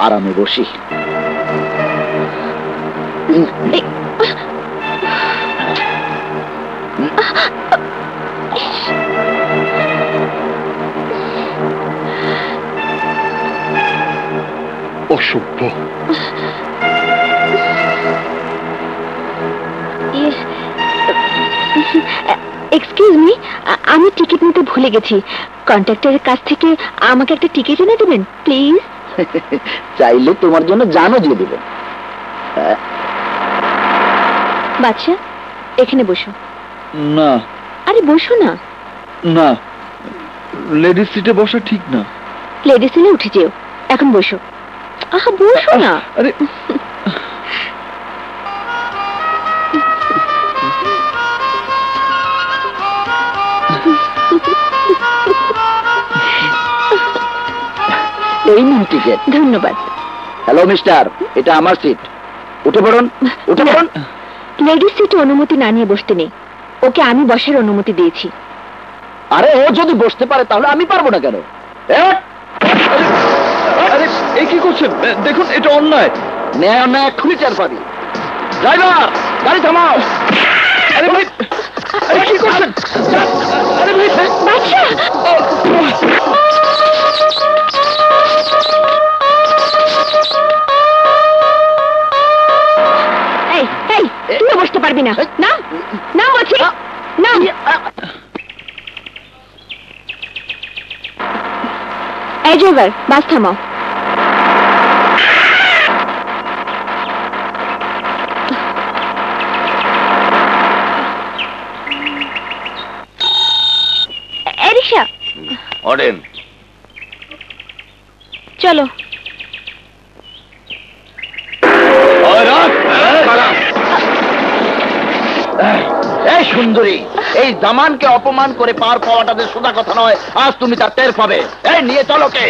আরামে বসি। অসভ্য। এক্সকিউজ মি, আমি টিকিট নিতে ভুলে গেছি। কন্ট্রাক্টরের কাছ থেকে আমাকে একটা টিকিট এনে দেবেন প্লিজ? চাইলে তোমার জন্য জানও দিয়ে দেবেন। বাচ্চা, এখানে বসো। না। আরে বসো না। না, লেডিস সিটে বসা ঠিক না। লেডিস সিটে উঠে যেও, এখন বসো। আহা বসো না। আরে এই নিন টিকিট। ধন্যবাদ। হ্যালো মিস্টার, এটা আমার সিট, উঠে পড়ুন, উঠে পড়ুন। লেডিস সিটে অনুমতি না নিয়ে বসতে নেই, ওকে আমি বসার অনুমতি দিয়েছি। আরে ও যদি বসতে পারে তাহলে আমি পারবো না কেন? আরে এই কি করছেন? দেখুন এটা অন্যায়। ন্যায় অন্যায় এক্ষুনি চার পাবি। ড্রাইভার, গাড়ি থামাও। আরে ভাই, আরে কি করছেন? আরে ভাই, বাচ্চা তুই বসতে পারবি না। না না বলছি না। এই ড্রাইভার, বাস থামাও। রিক্সা অডেন, চলো। এই সুন্দরী, এই জামানকে অপমান করে পার পাওয়াটা যে সোজা কথা নয়, আজ তুমি তার টের পাবে। এই নিয়ে চলো কে।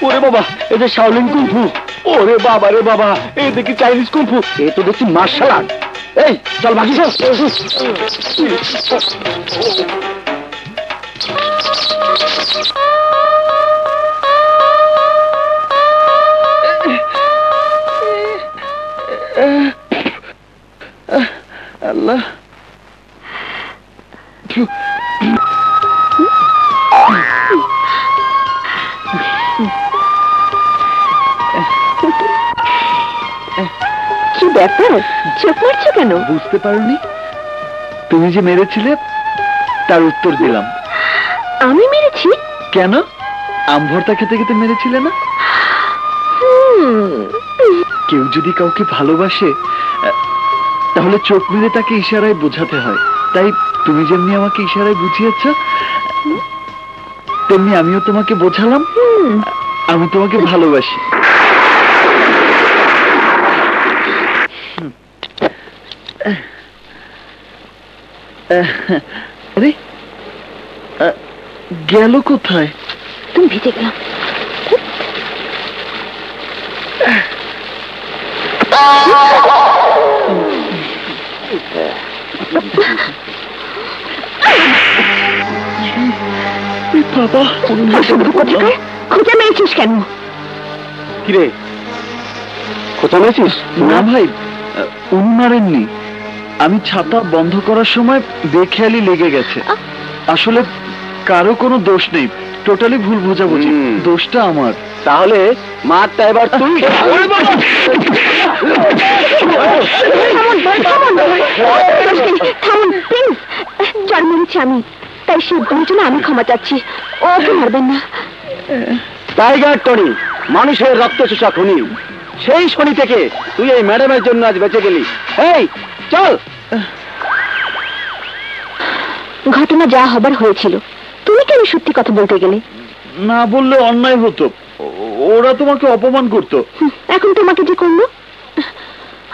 ওরে বাবা, এটা শাওলিন কুংফু। ওরে বাবা রে বাবা, এই দেখি চাইনিজ কুংফু, এই তো দেখছি মার্শাল আর্ট। এই চল ভাগি চল। আল্লাহ, কি ব্যাপার, চোখ মারছো কেন? বুঝতে পারোনি? তুমি যে মেরেছিলে তার উত্তর দিলাম। আমি মেরেছি? কেন? আম ভর্তা খেতে খেতে মেরেছিলে না? কেউ যদি কাউকে ভালোবাসে তাহলে চোখ মেরে তাকে ইশারায় বোঝাতে হয়। তাই তুমি যেমনি আমাকে ইশারায় বুঝিয়েছ, তেমনি আমিও তোমাকে বোঝালাম আমি তোমাকে ভালোবাসি। আরে গেল কোথায়? তুমি ভিজে গেলাম। বাবা, খোঁজা মেরেছিস কেন? কিরে, খোঁচা মেরেছিস? না ভাই, উনি মারেননি। আমি ছাতা বন্ধ করার সময় বেখেয়ালি লেগে গেছে। আসলে কারো কোনো দোষ নেই, টোটালি ভুল বোঝাবুঝি। দোষটা আমার। তাহলে মারটা এবার তুই। থামুন প্লিজ। জ্বর মেরেছি আমি, তাই সে ভুলের জন্য আমি ক্ষমা চাচ্ছি। ওকে মারবেন না। টাইগার টনি, মানুষের রক্ত চোষা খুনি, সেই শনি থেকে তুই এই ম্যাডামের জন্য আজ বেঁচে গেলি। এই চল। ঘটনা যা হবার হয়েছিল, তুমি কেন সত্যি কথা বলতে গেলে? না বললে অন্যায় হতো, ওরা তোমাকে অপমান করতো। এখন তোমাকে যে করলো,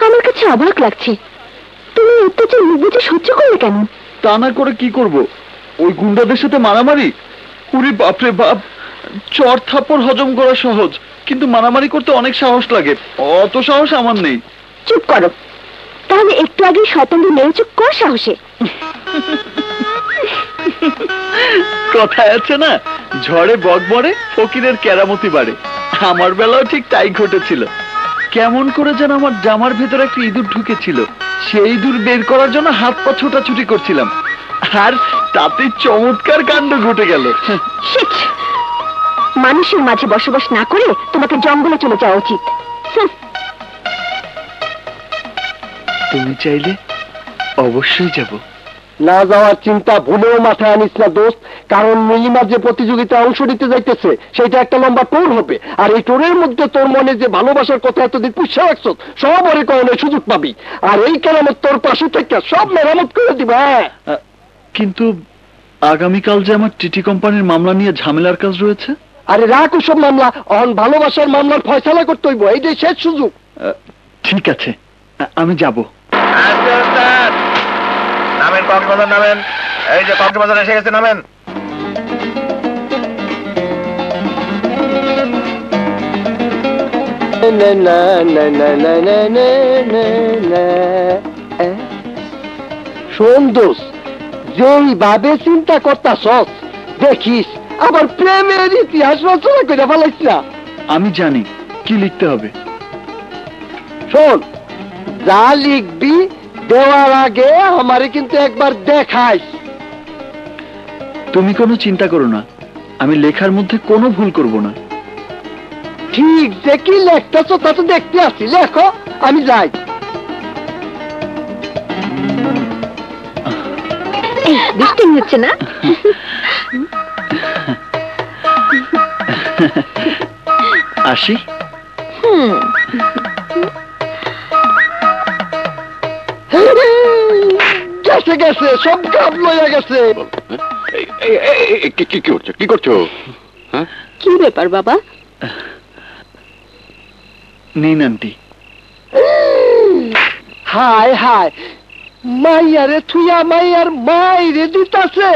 আমার কাছে অবাক লাগছে। তুমি অত্যাচার মুখ বুঝে সহ্য করলে কেন? তা না করে কি করব? ওই গুন্ডাদের সাথে মারামারি? উরি বাপরে বাপ, চর থাপ্পড় হজম করা সহজ, কিন্তু মারামারি করতে অনেক সাহস লাগে। অত সাহস আমার নেই। চুপ করো, তাহলে একটু আগে শয়তানদের মেরেছো কোন সাহসে? কথায় আছে না, ঝড়ে বক মরে, ফকিরের কেরামতি বাড়ে। আমার বেলাও ঠিক তাই ঘটেছিল। কেমন করে যেন আমার জামার ভেতরে একটা ইঁদুর ঢুকেছিল, সেই ইঁদুর বের করার জন্য হাত পা ছোটাছুটি করছিলাম, আর তাতে চমৎকার কাণ্ড ঘটে গেল। শিট! মানুষের মাঝে বসবাস না করে তোমাকে জঙ্গলে চলে যাওয়া উচিত। তুমি চাইলে অবশ্যই যাব। না যাওয়ার চিন্তা ভুলেও মাথায় আনিস না দোস্ত, কারণ নীলিমার যে প্রতিযোগিতায় অংশ নিতে যাইতেছে সেটা একটা লম্বা টোর হবে। আর এই টোরের মধ্যে তোর মনে যে ভালোবাসার কথা এতদিন পুষে রাখছ, সব ওরে কখনো সুযোগ পাবি। আর এই কেরামত তোর পাশে থেকে সব মেরামত করে দিবে। কিন্তু আগামীকাল যে আমার টিটি কোম্পানির মামলা নিয়ে ঝামেলার কাজ রয়েছে। আরে রাখ ওসব মামলা, অন ভালোবাসার মামলার ফয়সালা করতে হইব, এইটাই শেষ সুযোগ। ঠিক আছে, আমি যাব। নামেন, কক্সবাজার নামেন। এই যে কক্সবাজার এসে গেছে, নামেন। শোন দোস্ত, যেইভাবে চিন্তা করতাছস দেখিস আবার প্রেমের ইতিহাস রচনা করে ফেলাইস না। আমি জানি কি লিখতে হবে। শোন, যা লিখবি দেওয়ার আগে আমারে কিন্তু একবার দেখাইস। তুমি কোনো চিন্তা করো না, আমি লেখার মধ্যে কোনো ভুল করব না। ঠিক যে কি লেখতেছ তা তো দেখতে আসছি, লেখো, আমি যাই। দুষ্টিং হচ্ছে না? আসি। গেছে গেছে, সব কাপ লইয়া গেছে। কি করছো? কি ব্যাপার বাবা? নিন আন্টি। হায় হায়, মাইয়ারে থুইয়া মাইয়ার মাইরে দিতাছে।